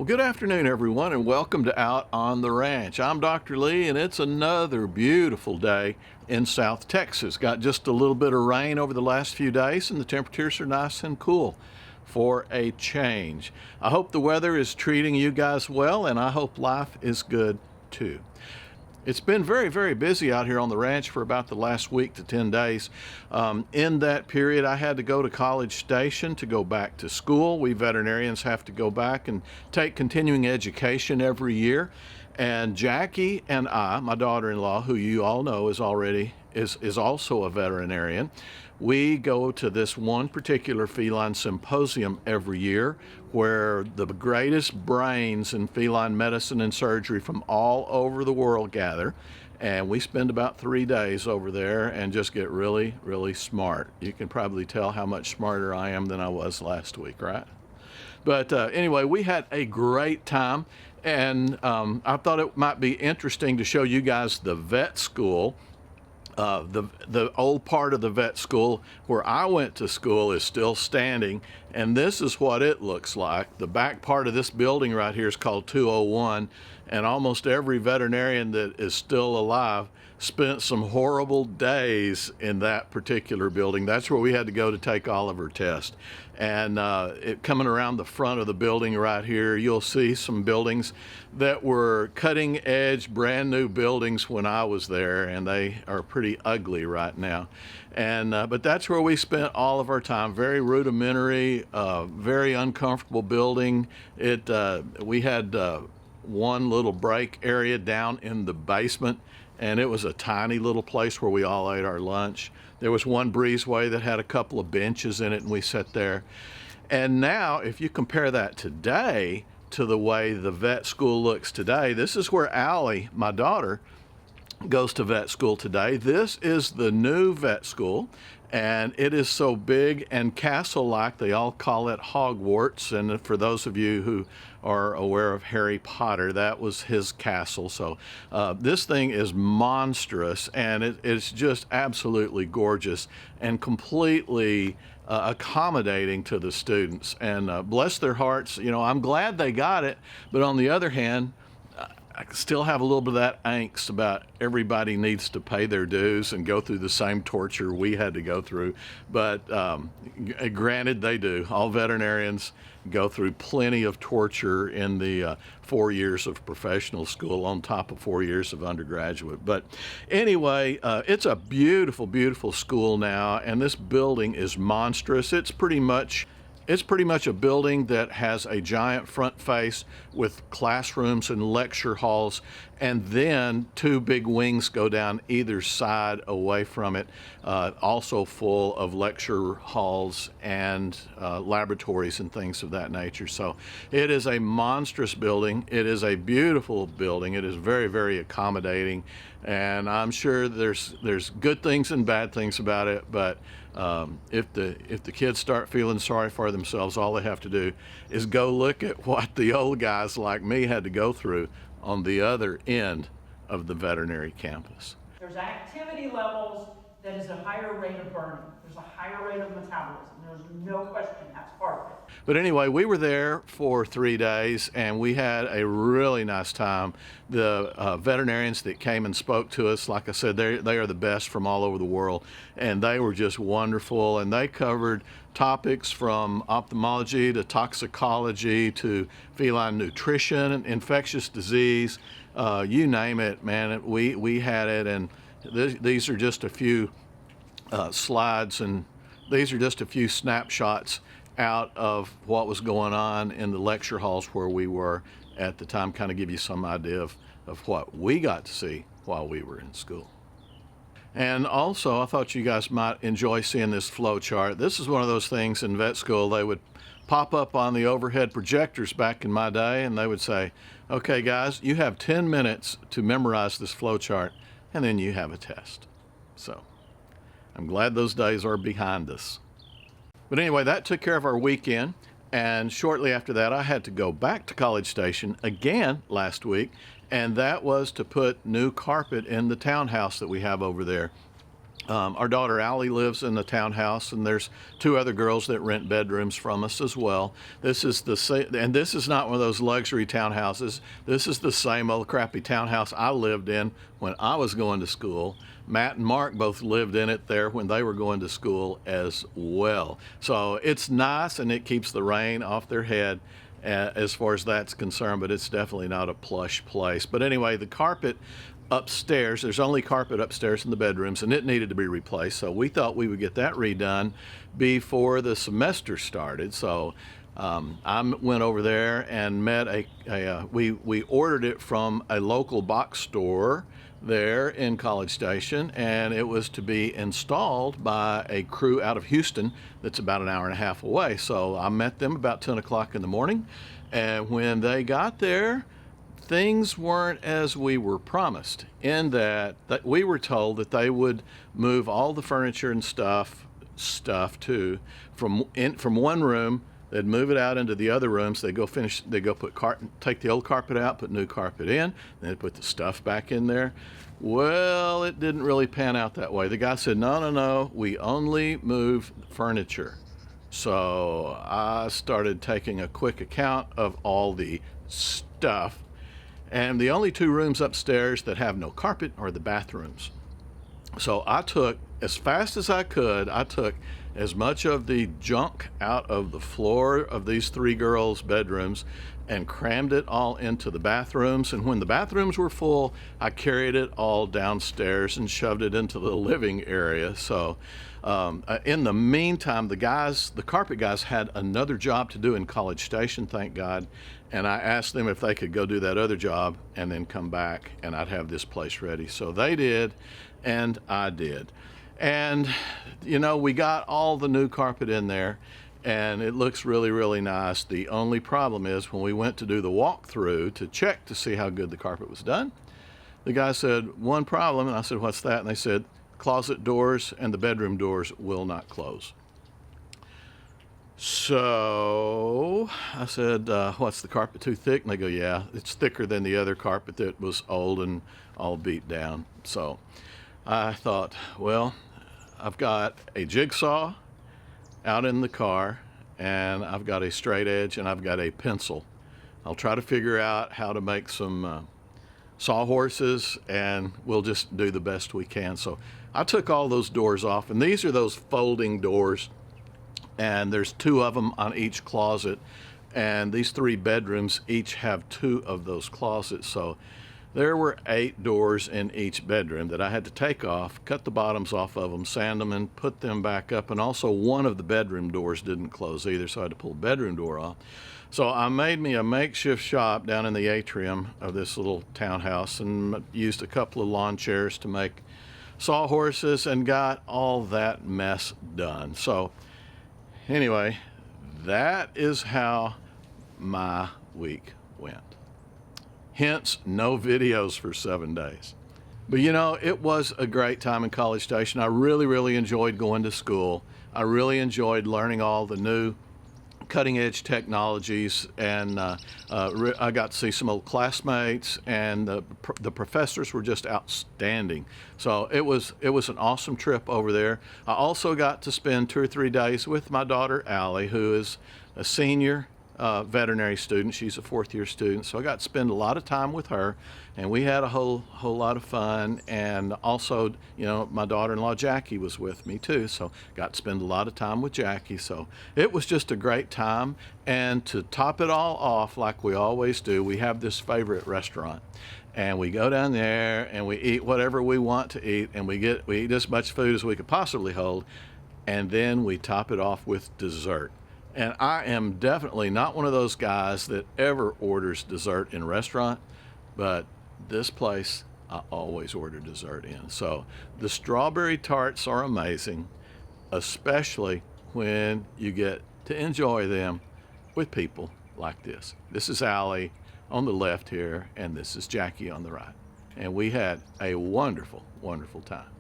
Good afternoon, everyone, and welcome to Out on the Ranch. I'm Dr. Lee, and it's another beautiful day in South Texas. Got just a little bit of rain over the last few days, and the temperatures are nice and cool for a change. I hope the weather is treating you guys well, and I hope life is good too. It's been very, very busy out here on the ranch for about the last week to 10 days. In that period, I had to go to College Station to go back to school. We veterinarians have to go back and take continuing education every year. And Jackie and I, my daughter-in-law, who you all know is also a veterinarian, we go to this one particular feline symposium every year where the greatest brains in feline medicine and surgery from all over the world gather. And we spend about 3 days over there and just get really, really smart. You can probably tell how much smarter I am than I was last week, right? But anyway, we had a great time, and I thought it might be interesting to show you guys the vet school. The old part of the vet school where I went to school is still standing, and this is what it looks like. The back part of this building right here is called 201, and almost every veterinarian that is still alive spent some horrible days in that particular building. That's where we had to go to take all of our tests. And coming around the front of the building right here, you'll see some buildings that were cutting edge, brand new buildings when I was there, and they are pretty ugly right now. And but that's where we spent all of our time. Very rudimentary, very uncomfortable building. We had one little break area down in the basement, and it was a tiny little place where we all ate our lunch. There was one breezeway that had a couple of benches in it, and we sat there. And now, if you compare that today to the way the vet school looks today, this is where Allie, my daughter, goes to vet school today. This is the new vet school, and it is so big and castle-like. They all call it Hogwarts, and for those of you who are aware of Harry Potter, that was his castle. So this thing is monstrous, and it's just absolutely gorgeous and completely accommodating to the students. And bless their hearts, you know, I'm glad they got it, but on the other hand, I still have a little bit of that angst about everybody needs to pay their dues and go through the same torture we had to go through. But granted, they do. All veterinarians go through plenty of torture in the 4 years of professional school on top of 4 years of undergraduate. But anyway, it's a beautiful, beautiful school now, and this building is monstrous. It's pretty much a building that has a giant front face with classrooms and lecture halls, and then 2 big wings go down either side away from it, also full of lecture halls and laboratories and things of that nature. So it is a monstrous building. It is a beautiful building. It is very, very accommodating, and I'm sure there's good things and bad things about it, but if the kids start feeling sorry for themselves, all they have to do is go look at what the old guys like me had to go through on the other end of the veterinary campus. There's activity levels that is a higher rate of burning. There's a higher rate of metabolism. There's no question that's part of it. But anyway, we were there for 3 days, and we had a really nice time. The veterinarians that came and spoke to us, like I said, they are the best from all over the world, and they were just wonderful. And they covered topics from ophthalmology to toxicology to feline nutrition, infectious disease, you name it, man. We had it, and these are just a few slides, and these are just a few snapshots out of what was going on in the lecture halls where we were at the time, kind of give you some idea of what we got to see while we were in school. And also, I thought you guys might enjoy seeing this flow chart. This is one of those things in vet school they would pop up on the overhead projectors back in my day, and they would say, okay guys, you have 10 minutes to memorize this flow chart, and then you have a test. So I'm glad those days are behind us. But anyway, that took care of our weekend, and shortly after that I had to go back to College Station again last week, and that was to put new carpet in the townhouse that we have over there. Our daughter Allie lives in the townhouse, and there's 2 other girls that rent bedrooms from us as well. This is and this is not one of those luxury townhouses. This is the same old crappy townhouse I lived in when I was going to school. Matt and Mark both lived in it there when they were going to school as well. So it's nice, and it keeps the rain off their head as far as that's concerned, but it's definitely not a plush place. But anyway, the carpet upstairs, there's only carpet upstairs in the bedrooms, and it needed to be replaced. So we thought we would get that redone before the semester started. So I went over there and met we ordered it from a local box store there in College Station, and it was to be installed by a crew out of Houston that's about an hour and a half away. So I met them about 10 o'clock in the morning, and when they got there, things weren't as we were promised, in that we were told that they would move all the furniture and stuff too from one room. They'd move it out into the other rooms. They go take the old carpet out, put new carpet in, then they'd put the stuff back in there. Well, it didn't really pan out that way. The guy said, no, we only move furniture. So I started taking a quick account of all the stuff. And the only 2 rooms upstairs that have no carpet are the bathrooms. So I took, as fast as I could, I took as much of the junk out of the floor of these 3 girls' bedrooms and crammed it all into the bathrooms. And when the bathrooms were full, I carried it all downstairs and shoved it into the living area. So in the meantime, the carpet guys had another job to do in College Station, thank God. And I asked them if they could go do that other job and then come back, and I'd have this place ready. So they did, and I did. And, we got all the new carpet in there, and it looks really, really nice. The only problem is when we went to do the walkthrough to check to see how good the carpet was done, the guy said, one problem, and I said, what's that? And they said, closet doors and the bedroom doors will not close. So I said, what's the carpet too thick? And they go, yeah, it's thicker than the other carpet that was old and all beat down. So I thought, well, I've got a jigsaw out in the car, and I've got a straight edge, and I've got a pencil. I'll try to figure out how to make some sawhorses, and we'll just do the best we can. So I took all those doors off, and these are those folding doors, and there's 2 of them on each closet, and these 3 bedrooms each have 2 of those closets. So there were 8 doors in each bedroom that I had to take off, cut the bottoms off of them, sand them, and put them back up. And also one of the bedroom doors didn't close either, so I had to pull the bedroom door off. So I made me a makeshift shop down in the atrium of this little townhouse, and used a couple of lawn chairs to make sawhorses, and got all that mess done. So anyway, that is how my week went. Hence, no videos for 7 days. But it was a great time in College Station. I really, really enjoyed going to school. I really enjoyed learning all the new cutting edge technologies, and I got to see some old classmates, and the professors were just outstanding. So it was an awesome trip over there. I also got to spend 2 or 3 days with my daughter Allie, who is a senior veterinary student. She's a 4th year student, so I got to spend a lot of time with her, and we had a whole lot of fun. And also, my daughter-in-law Jackie was with me too, so got to spend a lot of time with Jackie. So it was just a great time. And to top it all off, like we always do, we have this favorite restaurant, and we go down there and we eat whatever we want to eat, and we eat as much food as we could possibly hold, and then we top it off with dessert. And I am definitely not one of those guys that ever orders dessert in a restaurant, but this place I always order dessert in. So the strawberry tarts are amazing, especially when you get to enjoy them with people like this. This is Allie on the left here, and this is Jackie on the right. And we had a wonderful, wonderful time.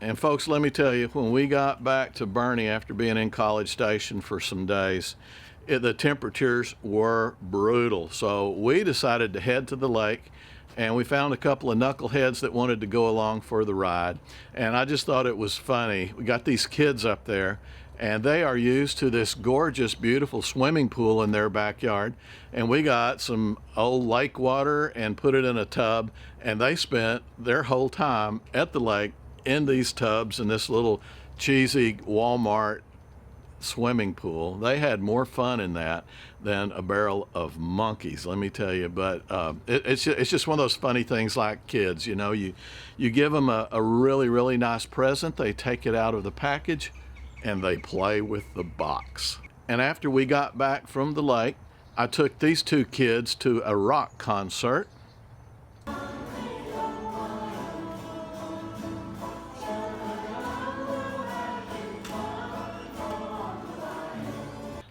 And folks, let me tell you, when we got back to Bernie after being in College Station for some days, the temperatures were brutal. So we decided to head to the lake and we found a couple of knuckleheads that wanted to go along for the ride. And I just thought it was funny. We got these kids up there, and they are used to this gorgeous, beautiful swimming pool in their backyard. And we got some old lake water and put it in a tub, and they spent their whole time at the lake in these tubs in this little cheesy Walmart swimming pool. They had more fun in that than a barrel of monkeys, let me tell you. But it's just one of those funny things like kids, you know, you give them a really, really nice present, they take it out of the package and they play with the box. And after we got back from the lake, I took these two kids to a rock concert.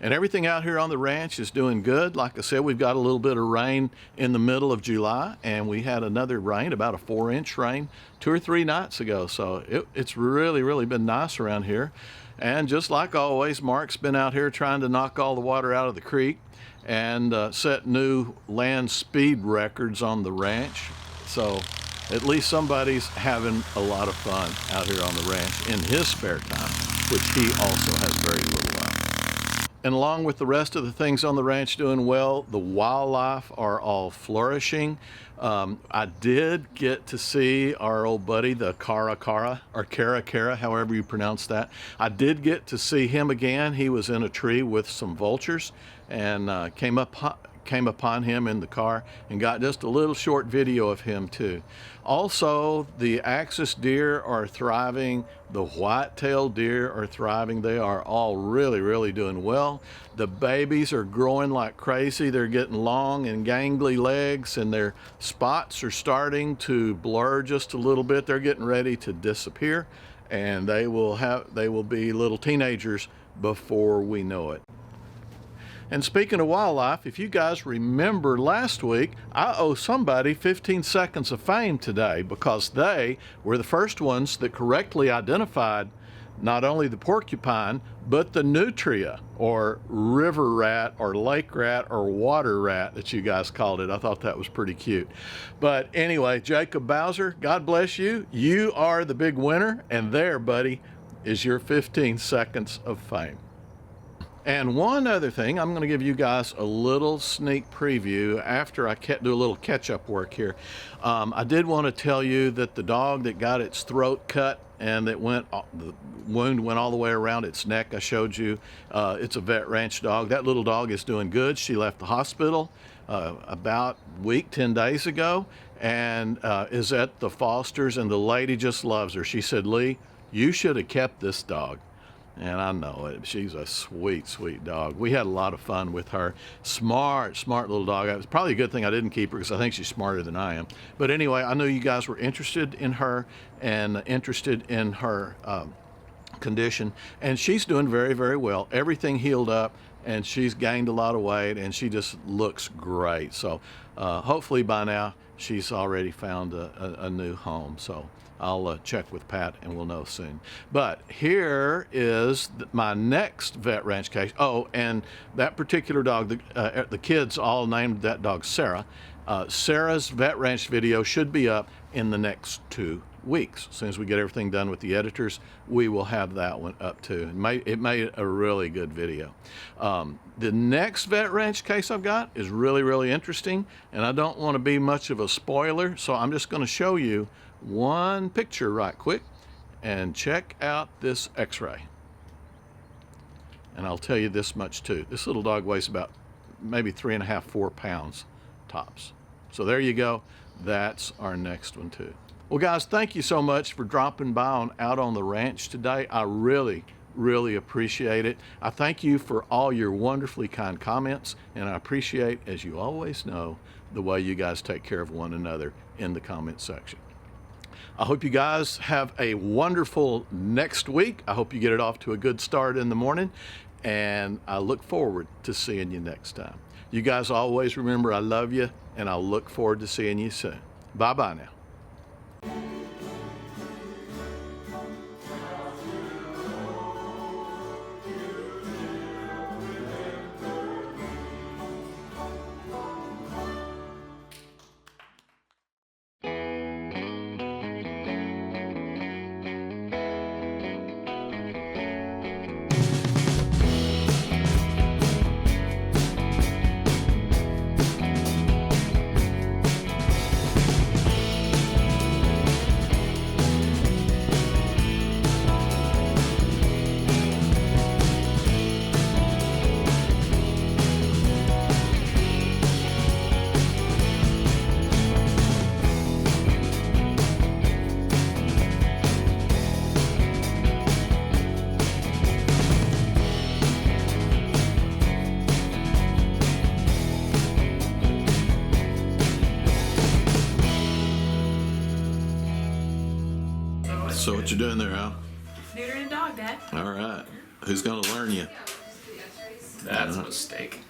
And everything out here on the ranch is doing good. Like I said, we've got a little bit of rain in the middle of July, and we had another rain, about a 4-inch rain, 2 or 3 nights ago. So it's really, really been nice around here. And just like always, Mark's been out here trying to knock all the water out of the creek and set new land speed records on the ranch. So at least somebody's having a lot of fun out here on the ranch in his spare time, which he also has very little of. And along with the rest of the things on the ranch doing well, the wildlife are all flourishing. I did get to see our old buddy, the Cara, or Cara, however you pronounce that. I did get to see him again. He was in a tree with some vultures, and came upon him in the car and got just a little short video of him too. Also, the axis deer are thriving, the white-tailed deer are thriving. They are all really, really doing well. The babies are growing like crazy. They're getting long and gangly legs, and their spots are starting to blur just a little bit. They're getting ready to disappear, and they will be little teenagers before we know it. And speaking of wildlife, if you guys remember last week, I owe somebody 15 seconds of fame today because they were the first ones that correctly identified not only the porcupine, but the nutria, or river rat, or lake rat, or water rat that you guys called it. I thought that was pretty cute. But anyway, Jacob Bowser, God bless you. You are the big winner, and there, buddy, is your 15 seconds of fame. And one other thing, I'm going to give you guys a little sneak preview after I do a little catch-up work here. I did want to tell you that the dog that got its throat cut and that the wound went all the way around its neck, I showed you, it's a vet ranch dog. That little dog is doing good. She left the hospital about a week, 10 days ago, and is at the Fosters, and the lady just loves her. She said, "Lee, you should have kept this dog." And I know it. She's a sweet, sweet dog. We had a lot of fun with her. Smart, smart little dog. It was probably a good thing I didn't keep her because I think she's smarter than I am. But anyway, I know you guys were interested in her and interested in her condition. And she's doing very, very well. Everything healed up, and she's gained a lot of weight, and she just looks great. So hopefully by now she's already found a new home. So I'll check with Pat and we'll know soon. But here is my next vet ranch case. Oh, and that particular dog, the kids all named that dog Sarah. Sarah's vet ranch video should be up in the next 2 weeks. As soon as we get everything done with the editors, we will have that one up too. It made a really good video. The next vet ranch case I've got is really, really interesting, and I don't want to be much of a spoiler, so I'm just going to show you one picture right quick, and check out this x-ray. And I'll tell you this much too. This little dog weighs about maybe 3.5, 4 pounds tops. So there you go. That's our next one too. Well guys, thank you so much for dropping by out on the ranch today. I really, really appreciate it. I thank you for all your wonderfully kind comments, and I appreciate, as you always know, the way you guys take care of one another in the comment section. I hope you guys have a wonderful next week. I hope you get it off to a good start in the morning, and I look forward to seeing you next time. You guys always remember I love you, and I'll look forward to seeing you soon. Bye-bye now. So what you doing there, Al? Neutering a dog, Dad. All right. Who's gonna learn you? That's a mistake.